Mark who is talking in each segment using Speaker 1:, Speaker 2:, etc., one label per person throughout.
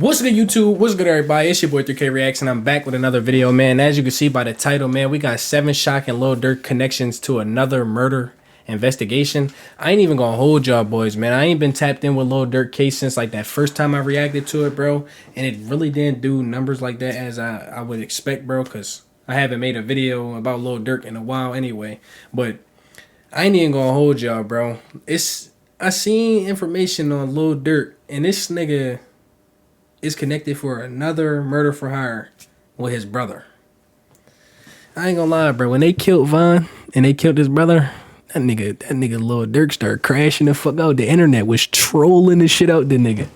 Speaker 1: What's good, YouTube? What's good, everybody? It's your boy 3K Reacts, and I'm back with another video, man. As you can see by the title, man, we got 7 shocking Lil Durk connections to another murder investigation. I ain't even gonna hold y'all boys, man. I ain't been tapped in with Lil Durk case since like that first time I reacted to it, bro. And it really didn't do numbers like that as I would expect, bro, because I haven't made a video about Lil Durk in a while anyway. But I ain't even gonna hold y'all, bro. I seen information on Lil Durk, and this nigga is connected for another murder for hire with his brother. I ain't gonna lie, bro. When they killed Von and they killed his brother, that nigga Lil Durk started crashing the fuck out. The internet was trolling the shit out the nigga.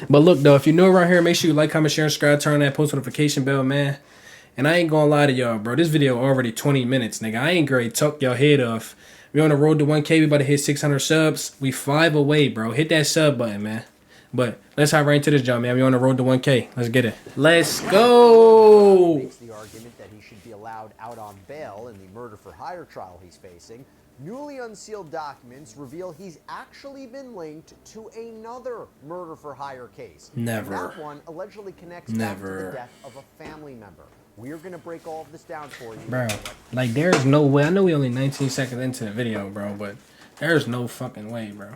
Speaker 1: But look though, if you're new around here, make sure you like, comment, share, and subscribe, turn on that post notification bell, man. And I ain't gonna lie to y'all, bro. This video already 20 minutes, nigga. I ain't gonna talk y'all head off. We on the road to 1K. We about to hit 600 subs. We 5 away, bro. Hit that sub button, man. But let's hop right into this, John, man. We on the road to 1K. Let's get it. Let's go.
Speaker 2: Makes the argument that he should be allowed out on bail in the murder for hire trial he's facing. Newly unsealed documents reveal he's actually been linked to another murder for hire case.
Speaker 1: Never.
Speaker 2: And that one allegedly connects back to the death of a family member. We're gonna break all of this down for you,
Speaker 1: bro. Like, there's no way. I know we only 19 seconds into the video, bro, but there's no fucking way, bro.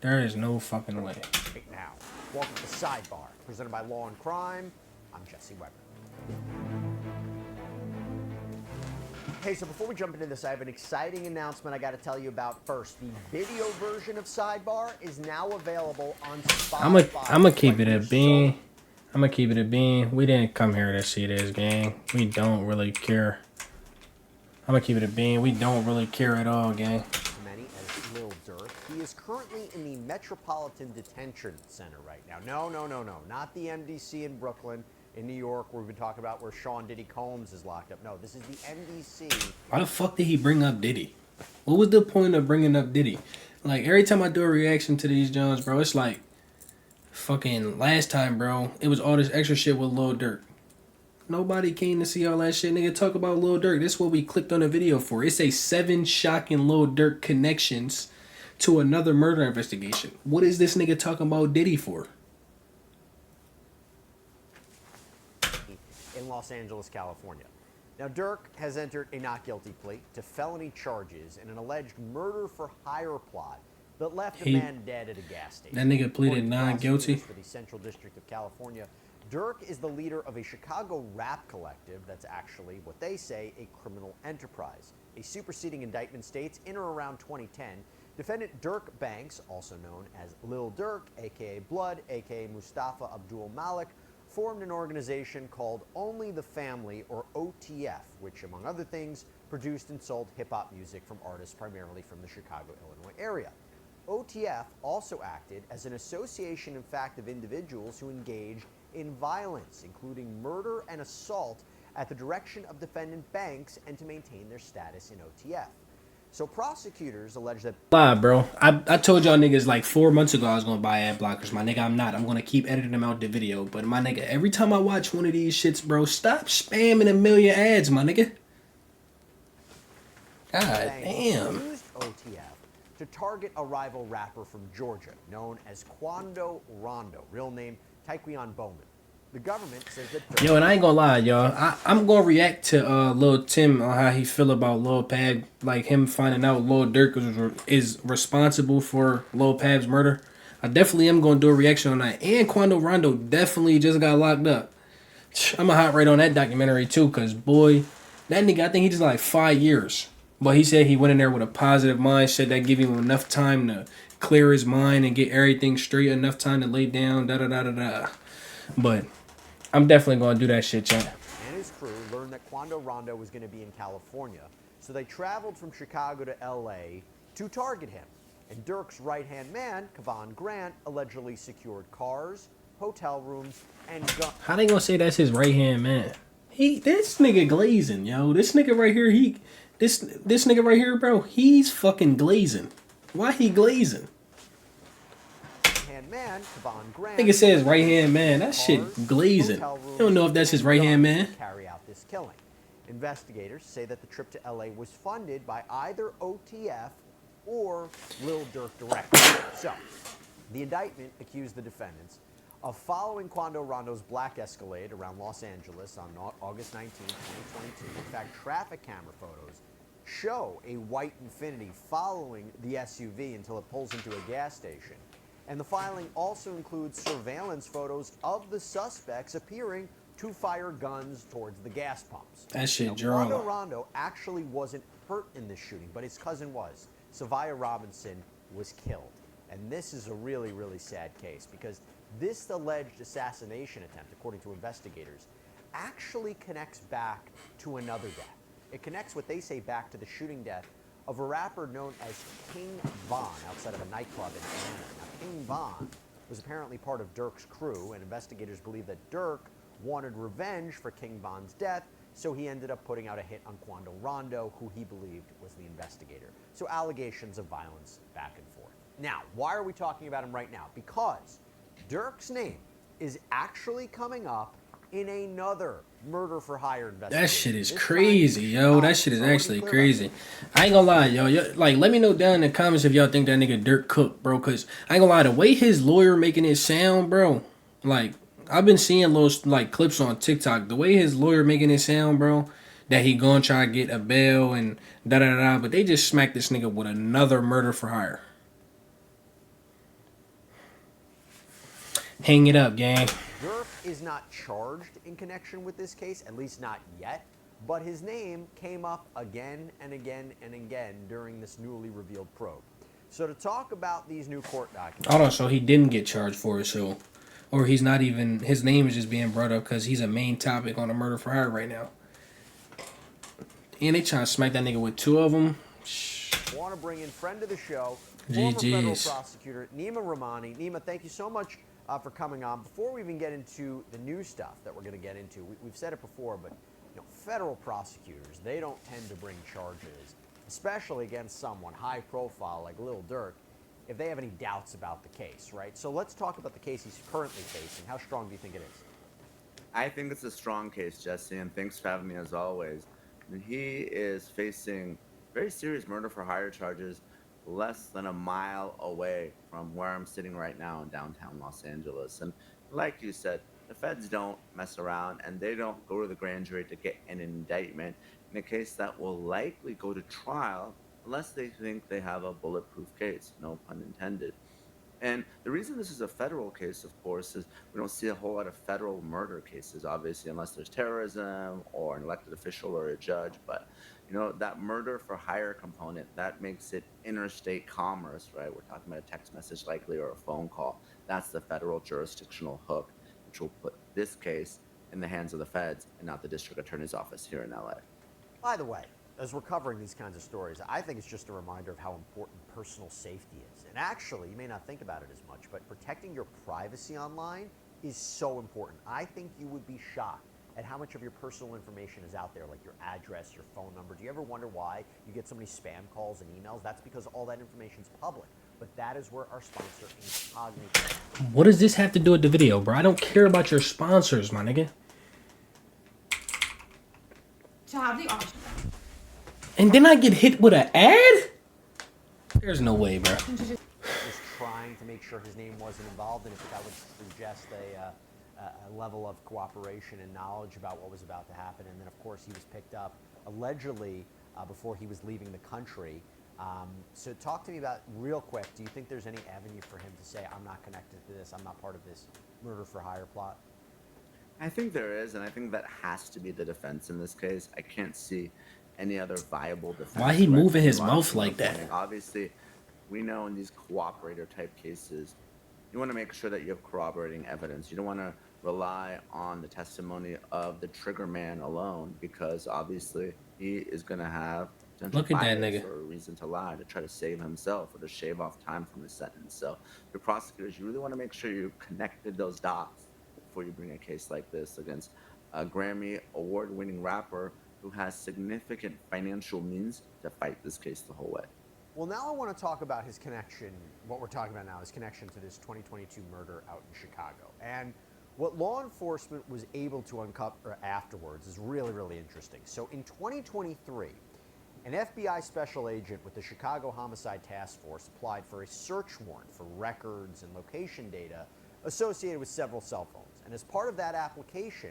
Speaker 1: There is no fucking way.
Speaker 2: Right now, welcome to Sidebar, presented by Law and Crime. I'm Jesse Weber. Hey, so before we jump into this, I have an exciting announcement I got to tell you about first. The video version of Sidebar is now available on Spotify.
Speaker 1: I'm gonna keep it a bean. I'm gonna keep it a bean. We didn't come here to see this, gang. We don't really care. I'm gonna keep it a bean. We don't really care at all, gang.
Speaker 2: Many as Lil Durk. He is currently in the Metropolitan Detention Center right now. No, not the MDC in Brooklyn. In New York, where we've been talking about where Sean Diddy Combs is locked up. No, this is the MDC.
Speaker 1: Why the fuck did he bring up Diddy? What was the point of bringing up Diddy? Like, every time I do a reaction to these Jones, bro, it's like, fucking last time, bro, it was all this extra shit with Lil Durk. Nobody came to see all that shit. Nigga, talk about Lil Durk. This is what we clicked on the video for. It's a 7 shocking Lil Durk connections to another murder investigation. What is this nigga talking about Diddy for?
Speaker 2: In Los Angeles, California. Now, Durk has entered a not guilty plea to felony charges in an alleged murder for hire plot that left a man dead at a gas station.
Speaker 1: That nigga pleaded non-guilty.
Speaker 2: For the Central District of California, Durk is the leader of a Chicago rap collective that's actually, what they say, a criminal enterprise. A superseding indictment states in or around 2010, defendant Durk Banks, also known as Lil Durk, aka Blood, aka Mustafa Abdul Malik, formed an organization called Only the Family, or OTF, which, among other things, produced and sold hip-hop music from artists primarily from the Chicago, Illinois area. OTF also acted as an association, in fact, of individuals who engage in violence, including murder and assault, at the direction of defendant Banks and to maintain their status in OTF. So prosecutors allege that...
Speaker 1: Lie, bro. I told y'all niggas like 4 months ago I was gonna buy ad blockers. My nigga, I'm not. I'm gonna keep editing them out the video. But my nigga, every time I watch one of these shits, bro, stop spamming a million ads, my nigga. God damn.
Speaker 2: Used OTF to target a rival rapper from Georgia known as Quando Rondo, real name Taekwon Bowman. The government says that...
Speaker 1: Yo, and I ain't gonna lie, y'all. I'm gonna react to Lil Tim on how he feel about Lil Pab, like him finding out Lil Durk is responsible for Lil Pab's murder. I definitely am gonna do a reaction on that. And Quando Rondo definitely just got locked up. I'm gonna hop right on that documentary too, cause boy, that nigga, I think he just like 5 years. But he said he went in there with a positive mindset that gave him enough time to clear his mind and get everything straight, enough time to lay down, da-da-da-da-da. But I'm definitely going to do that shit, chat.
Speaker 2: And his crew learned that Quando Rondo was going to be in California, so they traveled from Chicago to L.A. to target him. And Durk's right-hand man, Kevon Grant, allegedly secured cars, hotel rooms, and guns.
Speaker 1: How they going to say that's his right-hand man? This nigga glazing, yo. This nigga right here, this nigga right here, bro, he's fucking glazing. Why he glazing?
Speaker 2: Man, Kevon Grant,
Speaker 1: nigga says right hand man. That shit glazing. You don't know if that's his right hand man.
Speaker 2: Carry out this killing. Investigators say that the trip to LA was funded by either OTF or Lil Durk directly. So, the indictment accused the defendants Following Quando Rondo's black Escalade around Los Angeles on August 19, 2022, in fact, traffic camera photos show a white Infiniti following the SUV until it pulls into a gas station. And the filing also includes surveillance photos of the suspects appearing to fire guns towards the gas pumps.
Speaker 1: That shit
Speaker 2: Quando
Speaker 1: drama.
Speaker 2: Rondo actually wasn't hurt in this shooting, but his cousin was. Savia Robinson was killed. And this is a really, really sad case because this alleged assassination attempt, according to investigators, actually connects back to another death. It connects what they say back to the shooting death of a rapper known as King Von outside of a nightclub in Atlanta. Now, King Von was apparently part of Durk's crew, and investigators believe that Durk wanted revenge for King Von's death, so he ended up putting out a hit on Quando Rondo, who he believed was the investigator. So allegations of violence back and forth. Now, why are we talking about him right now? Because Durk's name is actually coming up in another murder for hire investigation.
Speaker 1: That shit is crazy, yo. That shit is actually crazy. I ain't gonna lie, yo. Like, let me know down in the comments if y'all think that nigga Durk cooked, bro. Cause I ain't gonna lie, the way his lawyer making it sound, bro. Like, I've been seeing little like clips on TikTok. The way his lawyer making it sound, bro, that he gonna try to get a bail and da da da. But they just smacked this nigga with another murder for hire. Hang it up, gang.
Speaker 2: Durk is not charged in connection with this case, at least not yet, but his name came up again and again and again during this newly revealed probe. So to talk about these new court documents...
Speaker 1: Hold on, so he didn't get charged for it, so... Or he's not even... His name is just being brought up because he's a main topic on a murder for hire right now. And they trying to smack that nigga with two of them.
Speaker 2: I want to bring in friend of the show,
Speaker 1: GG's.
Speaker 2: former federal prosecutor, Nima Rahmani. Nima, thank you so much for coming on. Before we even get into the new stuff that we're going to get into, we've said it before, but federal prosecutors, they don't tend to bring charges, especially against someone high profile like Lil Durk, if they have any doubts about the case, right? So let's talk about the case he's currently facing. How strong do you think it is?
Speaker 3: I think it's a strong case, Jesse, and thanks for having me as always. He is facing very serious murder for hire charges less than a mile away from where I'm sitting right now in downtown Los Angeles. And like you said, the feds don't mess around and they don't go to the grand jury to get an indictment in a case that will likely go to trial unless they think they have a bulletproof case, no pun intended. And the reason this is a federal case, of course, is we don't see a whole lot of federal murder cases, obviously, unless there's terrorism or an elected official or a judge. But, that murder for hire component, that makes it interstate commerce, right? We're talking about a text message likely or a phone call. That's the federal jurisdictional hook, which will put this case in the hands of the feds and not the district attorney's office here in LA.
Speaker 2: By the way, as we're covering these kinds of stories, I think it's just a reminder of how important personal safety is. And actually, you may not think about it as much, but protecting your privacy online is so important. I think you would be shocked at how much of your personal information is out there, like your address, your phone number. Do you ever wonder why you get so many spam calls and emails? That's because all that information is public. But that is where our sponsor, Incognito.
Speaker 1: What does this have to do with the video, bro? I don't care about your sponsors, my nigga.
Speaker 4: To have the option.
Speaker 1: And then I get hit with an ad? There's no way, bro.
Speaker 2: Was trying to make sure his name wasn't involved, and if that would suggest a level of cooperation and knowledge about what was about to happen. And then, of course, he was picked up allegedly before he was leaving the country. So talk to me about, real quick, do you think there's any avenue for him to say, I'm not connected to this, I'm not part of this murder for hire plot?
Speaker 3: I think there is, and I think that has to be the defense in this case. I can't see any other viable defense.
Speaker 1: Why he moving his mouth like that?
Speaker 3: Obviously, we know in these cooperator type cases, you want to make sure that you have corroborating evidence. You don't want to rely on the testimony of the trigger man alone, because obviously he is going to have
Speaker 1: look at that nigga
Speaker 3: or a reason to lie to try to save himself or to shave off time from his sentence. So the prosecutors, you really want to make sure you connected those dots before you bring a case like this against a Grammy award-winning rapper who has significant financial means to fight this case the whole way.
Speaker 2: Well, now I want to talk about his connection, what we're talking about now, his connection to this 2022 murder out in Chicago. And what law enforcement was able to uncover afterwards is really, really interesting. So in 2023, an FBI special agent with the Chicago Homicide Task Force applied for a search warrant for records and location data associated with several cell phones. And as part of that application,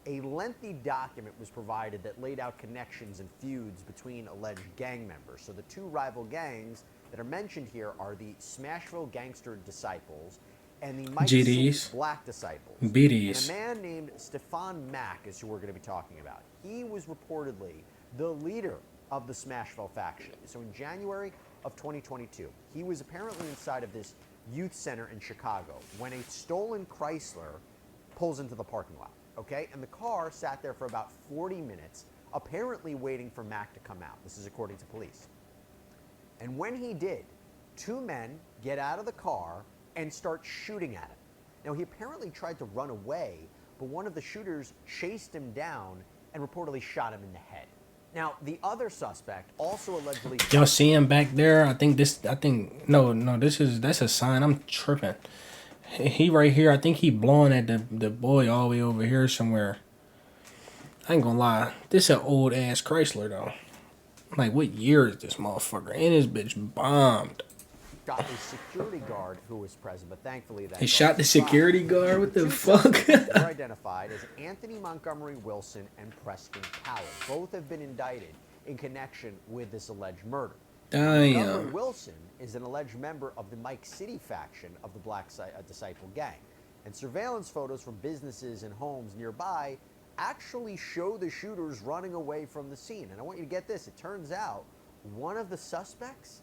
Speaker 2: a lengthy document was provided that laid out connections and feuds between alleged gang members. So the two rival gangs that are mentioned here are the Smashville Gangster Disciples and the Mike City Black Disciples.
Speaker 1: BDs.
Speaker 2: And a man named Stefan Mack is who we're going to be talking about. He was reportedly the leader of the Smashville faction. So in January of 2022, he was apparently inside of this youth center in Chicago when a stolen Chrysler pulls into the parking lot. Okay, and the car sat there for about 40 minutes, apparently waiting for Mac to come out. This is according to police. And when he did, two men get out of the car and start shooting at him. Now, he apparently tried to run away, but one of the shooters chased him down and reportedly shot him in the head. Now, the other suspect also allegedly...
Speaker 1: Y'all see him back there? No, that's a sign. I'm tripping. He right here. I think he blowing at the boy all the way over here somewhere. I ain't gonna lie. This an old ass Chrysler though. Like, what year is this motherfucker? And this bitch bombed.
Speaker 2: Shot a security guard who was present, but thankfully that...
Speaker 1: He shot the security guard? What the fuck?
Speaker 2: Were identified as Anthony Montgomery Wilson and Preston Powell. Both have been indicted in connection with this alleged murder.
Speaker 1: Damn.
Speaker 2: Wilson is an alleged member of the Mike City faction of the Black Disciple gang. And surveillance photos from businesses and homes nearby actually show the shooters running away from the scene. And I want you to get this. It turns out one of the suspects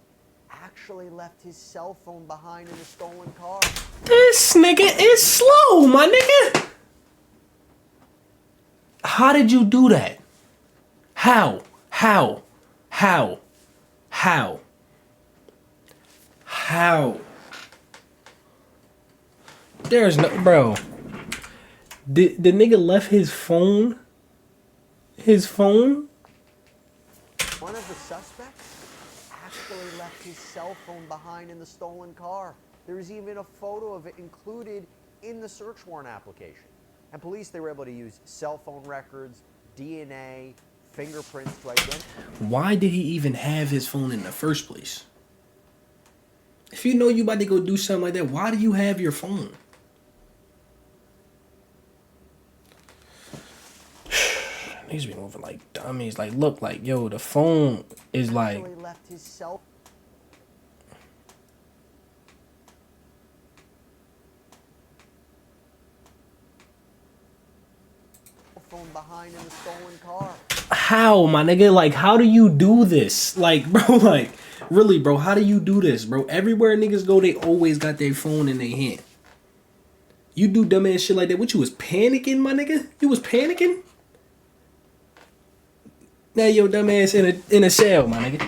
Speaker 2: actually left his cell phone behind in the stolen car.
Speaker 1: This nigga is slow, my nigga. How did you do that? How? There's no... Bro. The nigga left his phone?
Speaker 2: One of the suspects actually left his cell phone behind in the stolen car. There's even a photo of it included in the search warrant application. And police, they were able to use cell phone records, DNA, fingerprints to identify.
Speaker 1: Why did he even have his phone in the first place? If you know you about to go do something like that, why do you have your phone? These be moving like dummies. Like, look, like, yo, the phone is like...
Speaker 2: Actually left his cell phone behind in the stolen car.
Speaker 1: How, my nigga? Like, how do you do this? Like, bro, like, really, bro, how do you do this, bro? Everywhere niggas go, they always got their phone in their hand. You do dumbass shit like that. What, you was panicking, my nigga? You was panicking? Now your dumbass in a cell, my nigga.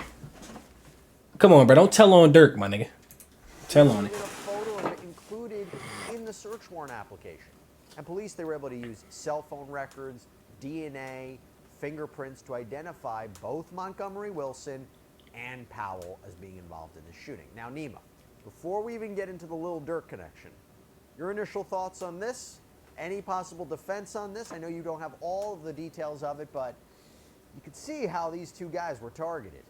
Speaker 1: Come on, bro. Don't tell on Durk, my nigga. Tell on it.
Speaker 2: A photo of it included in the search warrant application. And police, they were able to use cell phone records, DNA, fingerprints to identify both Montgomery Wilson and Powell as being involved in the shooting. Now, Nima, before we even get into the Lil Durk connection, your initial thoughts on this? Any possible defense on this? I know you don't have all of the details of it, but you could see how these two guys were targeted.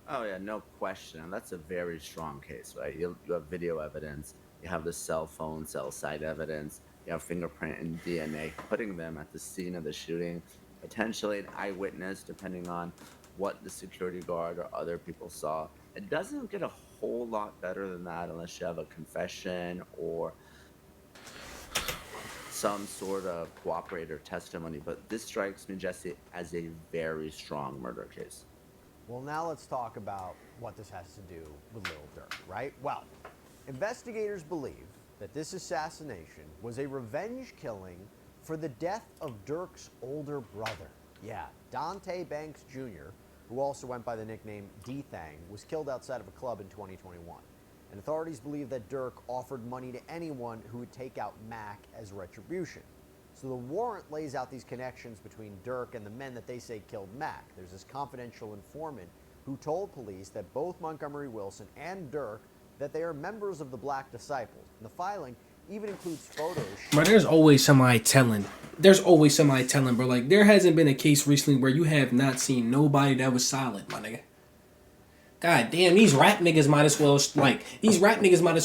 Speaker 3: Oh yeah, no question. And that's a very strong case, right? You have video evidence, you have the cell phone, cell site evidence, you have fingerprint and DNA, putting them at the scene of the shooting, potentially an eyewitness, depending on what the security guard or other people saw. It doesn't get a whole lot better than that unless you have a confession or some sort of cooperator testimony. But this strikes me, Jesse, as a very strong murder case.
Speaker 2: Well, now let's talk about what this has to do with Lil Durk, right? Well, investigators believe that this assassination was a revenge killing for the death of Durk's older brother. Yeah, Dante Banks Jr., who also went by the nickname D-Thang, was killed outside of a club in 2021. And authorities believe that Durk offered money to anyone who would take out Mac as retribution. So the warrant lays out these connections between Durk and the men that they say killed Mac. There's this confidential informant who told police that both Montgomery Wilson and Durk that they are members of the Black Disciples. And the filing even includes photos.
Speaker 1: Bro, there's always somebody telling. Bro. Like, there hasn't been a case recently where you have not seen nobody that was solid, my nigga. God damn, these rap niggas might as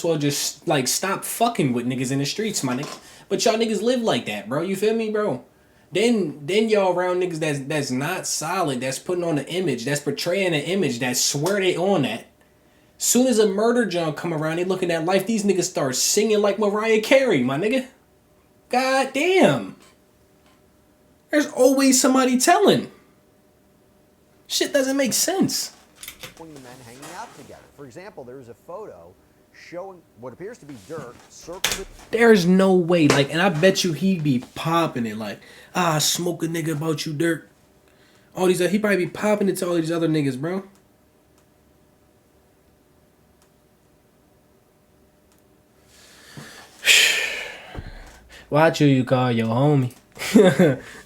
Speaker 1: well just like stop fucking with niggas in the streets, my nigga. But y'all niggas live like that, bro. You feel me, bro? Then y'all around niggas that's not solid, that's putting on an image, that's portraying an image, that swear they on that. Soon as a murder junk come around, they looking at life, these niggas start singing like Mariah Carey, my nigga. God damn. There's always somebody telling. Shit doesn't make sense.
Speaker 2: The men hanging out together. For example, there's a photo showing what appears to be Durk circled with...
Speaker 1: There's no way, like, and I bet you he'd be popping it, like, smoke a nigga about you, Durk. All these, he probably be popping it to all these other niggas, bro. Watch who you call your homie.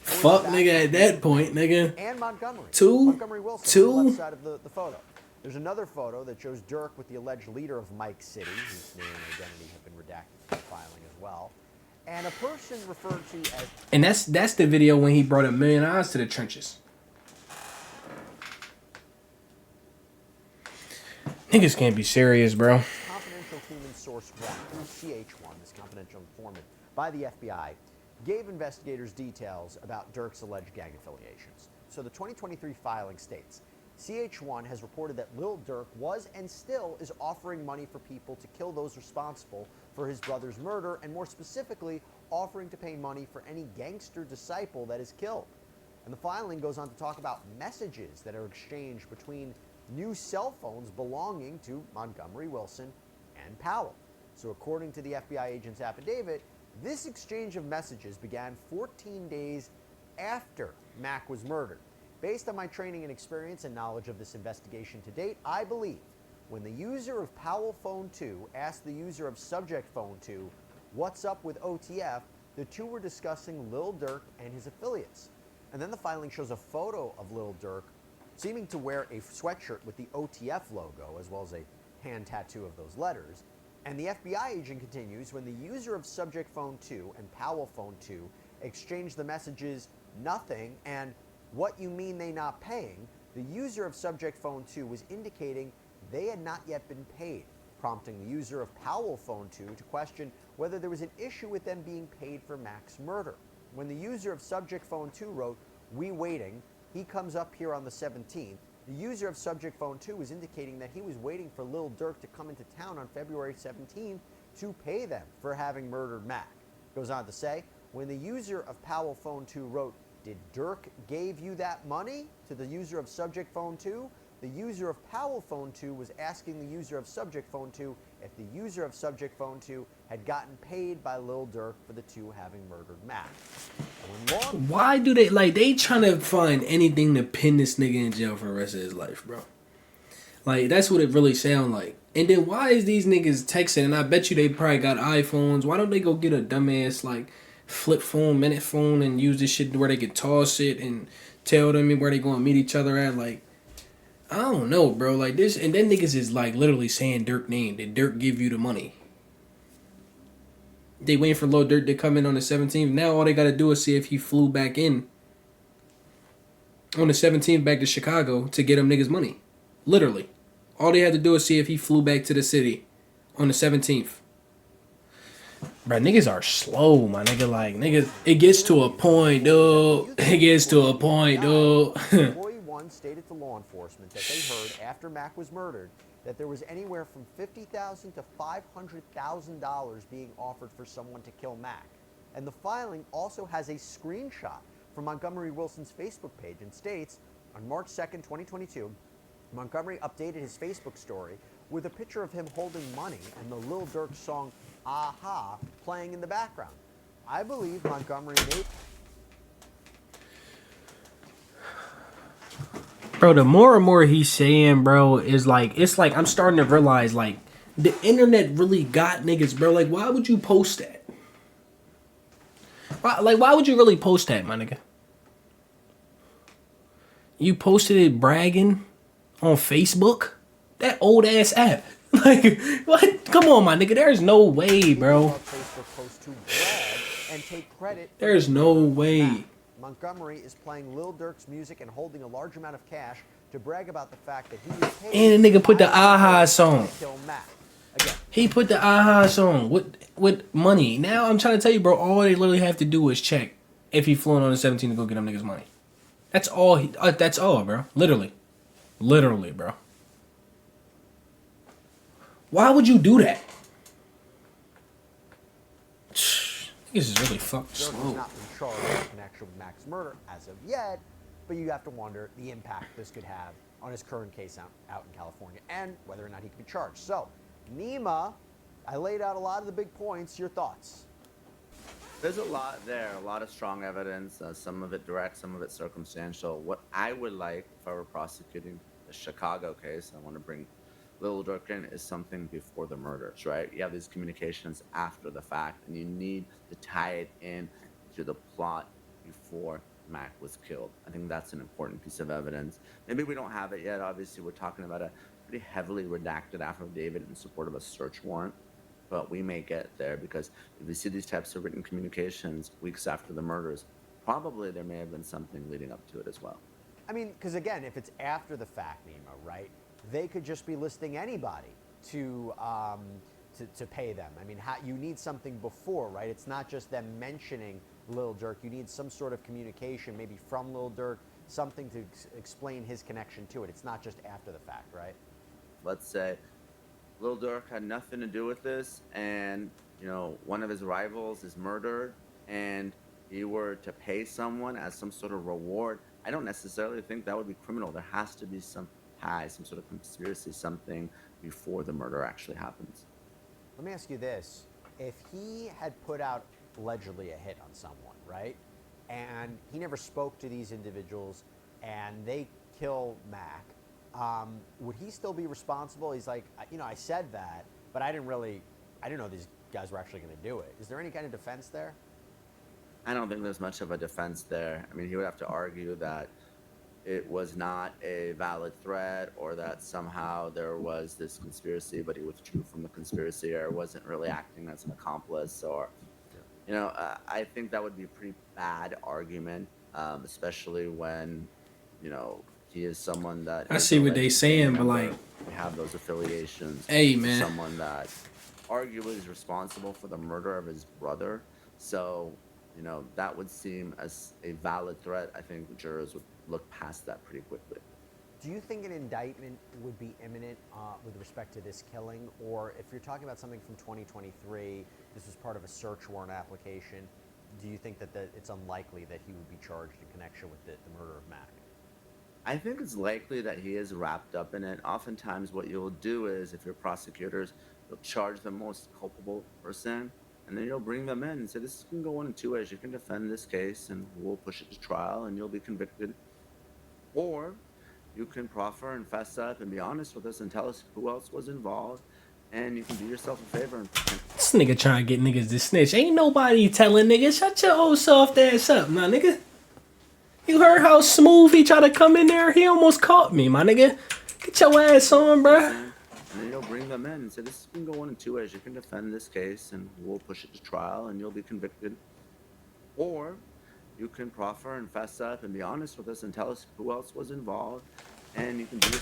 Speaker 1: Fuck nigga at that point, nigga.
Speaker 2: And Montgomery.
Speaker 1: Two?
Speaker 2: Montgomery Wilson on the left side of the photo. There's another photo that shows Durk with the alleged leader of Mike City, whose name and identity have been redacted from the filing as well. And a person referred to as...
Speaker 1: And that's the video when he brought $1 million to the trenches. Niggas can't be serious, bro.
Speaker 2: Confidential human source 1, CH1, this confidential informant by the FBI, gave investigators details about Durk's alleged gang affiliations. So the 2023 filing states, CH1 has reported that Lil Durk was and still is offering money for people to kill those responsible for his brother's murder, and more specifically, offering to pay money for any gangster disciple that is killed. And the filing goes on to talk about messages that are exchanged between new cell phones belonging to Montgomery Wilson and Powell. So according to the FBI agent's affidavit, this exchange of messages began 14 days after Mac was murdered. Based on my training and experience and knowledge of this investigation to date, I believe when the user of Powell Phone 2 asked the user of Subject Phone 2, "What's up with OTF?" the two were discussing Lil Durk and his affiliates. And then the filing shows a photo of Lil Durk seeming to wear a sweatshirt with the OTF logo, as well as a hand tattoo of those letters. And the FBI agent continues, when the user of Subject Phone 2 and Powell Phone 2 exchanged the messages "nothing" and "what you mean they not paying," the user of Subject Phone 2 was indicating they had not yet been paid, prompting the user of Powell Phone 2 to question whether there was an issue with them being paid for Mac's murder. When the user of Subject Phone 2 wrote, "We waiting, he comes up here on the 17th," the user of Subject Phone 2 was indicating that he was waiting for Lil Durk to come into town on February 17th to pay them for having murdered Mac. Goes on to say, when the user of Powell Phone 2 wrote, "Did Durk gave you that money?" to the user of Subject Phone 2, the user of Powell Phone 2 was asking the user of Subject Phone 2 if the user of Subject Phone 2 had gotten paid by Lil Durk for the two having murdered Mac.
Speaker 1: Why do they, like, they trying to find anything to pin this nigga in jail for the rest of his life, bro? Like, that's what it really sound like. And then why is these niggas texting? And I bet you they probably got iPhones. Why don't they go get a dumbass, like, flip phone, minute phone, and use this shit where they can toss it and tell them where they gonna meet each other at? Like, I don't know, bro. Like this, and then niggas is like literally saying Durk name. Did Durk give you the money? They waiting for Lil Durk to come in on the 17th. Now all they gotta do is see if he flew back in on the 17th back to Chicago to get them niggas money. Literally, all they had to do is see if he flew back to the city on the 17th. Bro, niggas are slow, my nigga. Like, niggas, it gets to a point, dude. It gets to a point, dude.
Speaker 2: Employee 1 stated to law enforcement that they heard after Mac was murdered that there was anywhere from $50,000 to $500,000 being offered for someone to kill Mac. And the filing also has a screenshot from Montgomery Wilson's Facebook page and states, on March 2nd, 2022, Montgomery updated his Facebook story with a picture of him holding money and the Lil Durk song "Aha" playing in the background. I believe Montgomery made...
Speaker 1: Bro, the more and more he's saying, bro, is like, it's like I'm starting to realize, like, the internet really got niggas, bro. Like, why would you post that? Why would you really post that, my nigga? You posted it bragging on Facebook? That old ass app. Like, what? Come on, my nigga. There's no way, bro.
Speaker 2: Facebook post to brag and take credit.
Speaker 1: There's no way.
Speaker 2: Montgomery is playing Lil Durk's music and holding a large amount of cash to brag about the fact that he was paid
Speaker 1: And the nigga put the
Speaker 2: $5
Speaker 1: aha song.
Speaker 2: to kill Mac. Again,
Speaker 1: He put the aha song with money. Now I'm trying to tell you, bro. All they literally have to do is check if he flew on the 17 to go get them niggas money. That's all. That's all, bro. Literally, bro. Why would you do that? This is really fucking
Speaker 2: Durk
Speaker 1: slow.
Speaker 2: has not been charged in connection with Mac's murder as of yet, but you have to wonder the impact this could have on his current case out in California and whether or not he can be charged. So, Nima, I laid out a lot of the big points. Your thoughts?
Speaker 3: There's a lot there, a lot of strong evidence, some of it direct, some of it circumstantial. What I would like if I were prosecuting the Chicago case, I want to bring Lil Durk in, is something before the murders, right? You have these communications after the fact, and you need to tie it in to the plot before Mac was killed. I think that's an important piece of evidence. Maybe we don't have it yet. Obviously, we're talking about a pretty heavily redacted affidavit in support of a search warrant, but we may get there because if you see these types of written communications weeks after the murders, probably there may have been something leading up to it as well.
Speaker 2: I mean, because again, if it's after the fact, Nima, right? They could just be listing anybody to pay them. I mean, you need something before, right? It's not just them mentioning Lil Durk. You need some sort of communication, maybe from Lil Durk, something to explain his connection to it. It's not just after the fact, right?
Speaker 3: Let's say Lil Durk had nothing to do with this, and one of his rivals is murdered, and he were to pay someone as some sort of reward. I don't necessarily think that would be criminal. There has to be some sort of conspiracy, something before the murder actually happens.
Speaker 2: Let me ask you this. If he had put out allegedly a hit on someone, right, and he never spoke to these individuals and they kill Mac, would he still be responsible? He's like, I said that, but I didn't know these guys were actually going to do it. Is there any kind of defense there?
Speaker 3: I don't think there's much of a defense there. I mean, he would have to argue that it was not a valid threat, or that somehow there was this conspiracy, but he withdrew from the conspiracy, or wasn't really acting as an accomplice, or, I think that would be a pretty bad argument, especially when, he is someone that.
Speaker 1: I see what they saying, but like,
Speaker 3: we have those affiliations.
Speaker 1: Hey, man.
Speaker 3: Someone that arguably is responsible for the murder of his brother. So, that would seem as a valid threat. I think jurors would look past that pretty quickly.
Speaker 2: Do you think an indictment would be imminent with respect to this killing? Or if you're talking about something from 2023, this was part of a search warrant application, do you think that it's unlikely that he would be charged in connection with the murder of Mac?
Speaker 3: I think it's likely that he is wrapped up in it. Oftentimes what you'll do is, if you're prosecutors, you'll charge the most culpable person, and then you'll bring them in and say, this can go one of two ways. You can defend this case and we'll push it to trial and you'll be convicted. Or you can proffer and fess up and be honest with us and tell us who else was involved, and you can do yourself a favor and
Speaker 1: This nigga trying to get niggas to snitch. Ain't nobody telling niggas, shut your old soft ass up, my nigga. You heard how smooth he tried to come in there? He almost caught me, my nigga. Get your ass on, bruh.
Speaker 3: And then you'll bring them in and say, this can go one of two ways. You can defend this case and we'll push it to trial and you'll be convicted. Or you can proffer and fess up and be honest with us and tell us who else was involved, and you can do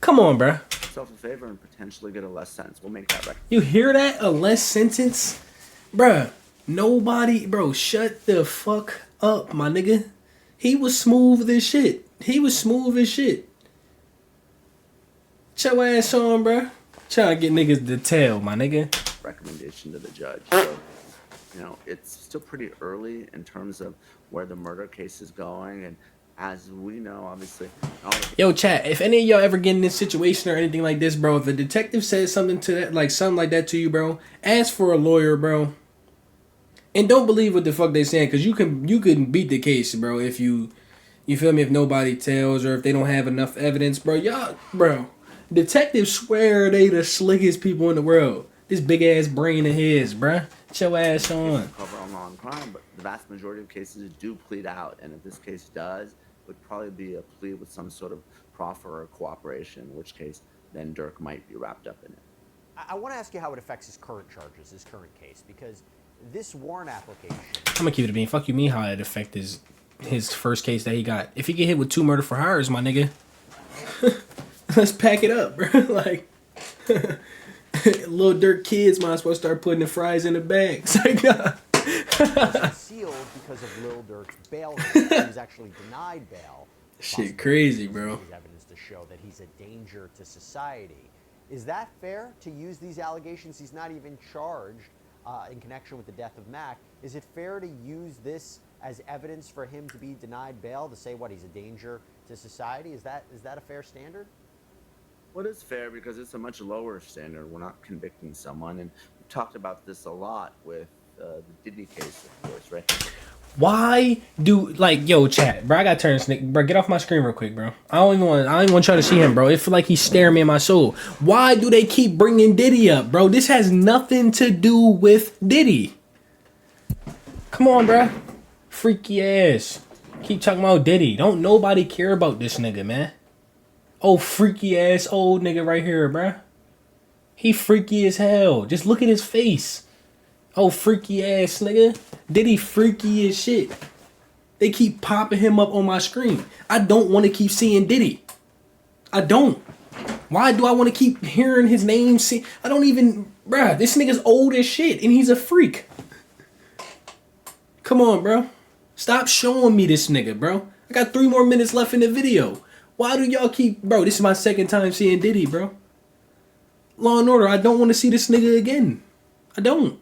Speaker 1: Come on, bruh.
Speaker 3: yourself a favor and potentially get a less sentence. We'll make that right.
Speaker 1: You hear that? A less sentence? Bruh, nobody, bro, shut the fuck up, my nigga. He was smooth as shit. Get your ass on, bruh. Trying to get niggas to tell, my nigga.
Speaker 3: Recommendation to the judge. So, it's still pretty early in terms of where the murder case is going, and as we know, obviously.
Speaker 1: Yo, chat, if any of y'all ever get in this situation or anything like this, bro, if a detective says something to that, like something like that to you, bro, ask for a lawyer, bro. And don't believe what the fuck they saying, because you can beat the case, bro, if you feel me, if nobody tells or if they don't have enough evidence, bro. Detectives swear they the slickest people in the world. This big ass brain of his, bro. Get your ass on.
Speaker 3: Cover on law and crime, but the vast majority of cases do plead out, and if this case does, it would probably be a plea with some sort of proffer or cooperation, in which case then Durk might be wrapped up in it.
Speaker 2: I want to ask you how it affects his current charges, his current case, because this warrant application.
Speaker 1: I'm gonna keep it a bean. Fuck you, mean how it affect his first case that he got. If he get hit with 2 murder for hires, my nigga, Let's pack it up, bro. Like, Lil Durk kids might as well start putting the fries in the bag. It's like, nah.
Speaker 2: It's sealed because of Lil Durk's bail. He was actually denied bail.
Speaker 1: Shit crazy, bro.
Speaker 2: There's evidence to show that he's a danger to society. Is that fair to use these allegations? He's not even charged in connection with the death of Mac. Is it fair to use this as evidence for him to be denied bail, to say what, he's a danger to society? Is that a fair standard?
Speaker 3: Well, it's fair because it's a much lower standard. We're not convicting someone, and we've talked about this a lot with the Diddy case, of course, right?
Speaker 1: Why do, like, yo, chat, bro? I gotta turn this nigga, bro. Get off my screen real quick, bro. I don't even want y'all to see him, bro. It feel like he's staring me in my soul. Why do they keep bringing Diddy up, bro? This has nothing to do with Diddy. Come on, bro. Freaky ass. Keep talking about Diddy. Don't nobody care about this nigga, man. Oh, freaky ass old nigga right here, bruh. He freaky as hell. Just look at his face. Oh, freaky ass nigga. Diddy freaky as shit. They keep popping him up on my screen. I don't want to keep seeing Diddy. I don't. Why do I want to keep hearing his name? I don't even... Bruh, this nigga's old as shit and he's a freak. Come on, bro. Stop showing me this nigga, bro. I got 3 more minutes left in the video. Why do y'all keep... Bro, this is my second time seeing Diddy, bro. Law and Order, I don't want to see this nigga again. I don't.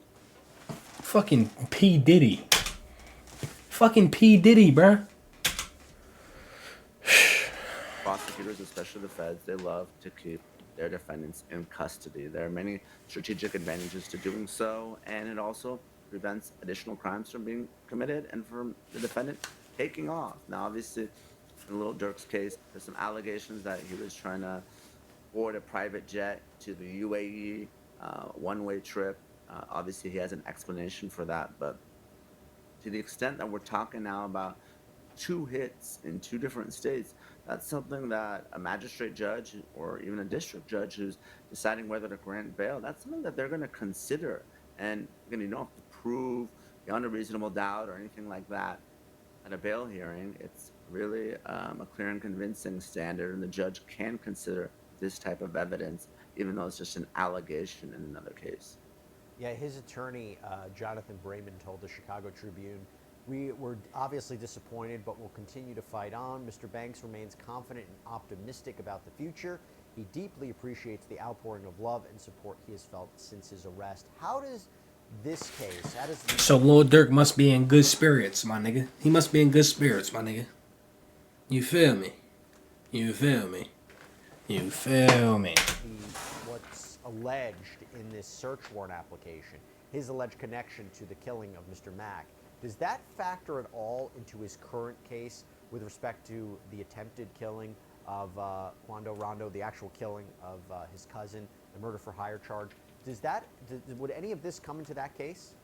Speaker 1: Fucking P. Diddy. Fucking P. Diddy, bro.
Speaker 3: Prosecutors, especially the feds, they love to keep their defendants in custody. There are many strategic advantages to doing so, and it also prevents additional crimes from being committed and from the defendant taking off. Now, obviously, in Lil Durk's case, there's some allegations that he was trying to board a private jet to the UAE, one-way trip. Obviously, he has an explanation for that, but to the extent that we're talking now about 2 hits in 2 different states, that's something that a magistrate judge or even a district judge who's deciding whether to grant bail, that's something that they're going to consider. And again, you don't have to prove beyond a reasonable doubt or anything like that at a bail hearing. It's really a clear and convincing standard, and the judge can consider this type of evidence, even though it's just an allegation in another case.
Speaker 2: Yeah, his attorney, Jonathan Brayman, told the Chicago Tribune, "We were obviously disappointed, but we'll continue to fight on. Mr. Banks remains confident and optimistic about the future. He deeply appreciates the outpouring of love and support he has felt since his arrest." How does this case,
Speaker 1: So Lil Durk must be in good spirits, my nigga. He must be in good spirits, my nigga. You feel me? You feel me? You feel me?
Speaker 2: what's alleged in this search warrant application, his alleged connection to the killing of Mr. Mack, does that factor at all into his current case with respect to the attempted killing of Quando Rondo, the actual killing of his cousin, the murder for hire charge? Would any of this come into that case?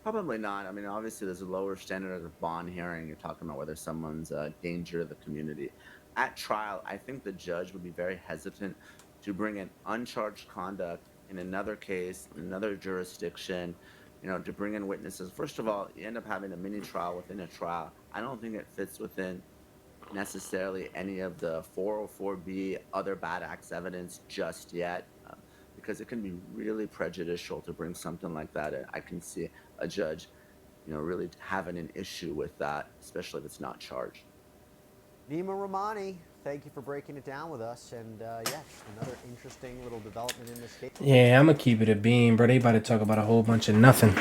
Speaker 3: Probably not. I mean, obviously, there's a lower standard of a bond hearing. You're talking about whether someone's a danger to the community. At trial, I think the judge would be very hesitant to bring in uncharged conduct in another case, in another jurisdiction, to bring in witnesses. First of all, you end up having a mini trial within a trial. I don't think it fits within necessarily any of the 404B other bad acts evidence just yet, because it can be really prejudicial to bring something like that in. I can see a judge, really having an issue with that, especially if it's not charged.
Speaker 2: Nima Rahmani, thank you for breaking it down with us, and yeah, another interesting little development in this case.
Speaker 1: Yeah, I'm gonna keep it a beam, bro. They about to talk about a whole bunch of nothing.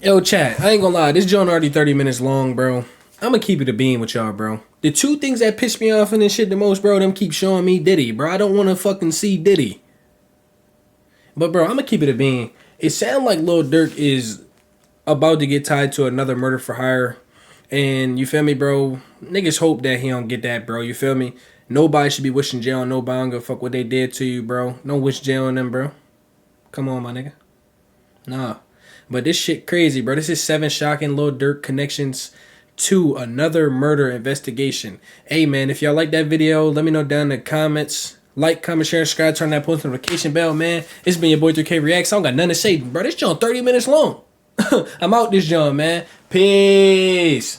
Speaker 1: Yo, chat, I ain't gonna lie, this joint already 30 minutes long, bro. I'm gonna keep it a beam with y'all, bro. The 2 things that piss me off in this shit the most, bro, them keep showing me Diddy, bro. I don't want to fucking see Diddy. But, bro, I'm gonna keep it a beam. It sounds like Lil Durk is about to get tied to another murder for hire. And you feel me, bro? Niggas hope that he don't get that, bro. You feel me? Nobody should be wishing jail on nobody. I don't give a fuck what they did to you, bro. Don't wish jail on them, bro. Come on, my nigga. Nah. But this shit crazy, bro. This is 7 shocking Lil Durk connections to another murder investigation. Hey, man, if y'all like that video, let me know down in the comments. Like, comment, share, subscribe, turn that post notification bell, man. It's been your boy 3K Reacts. I don't got nothing to say, bro. This joint 30 minutes long. I'm out this joint, man. Peace.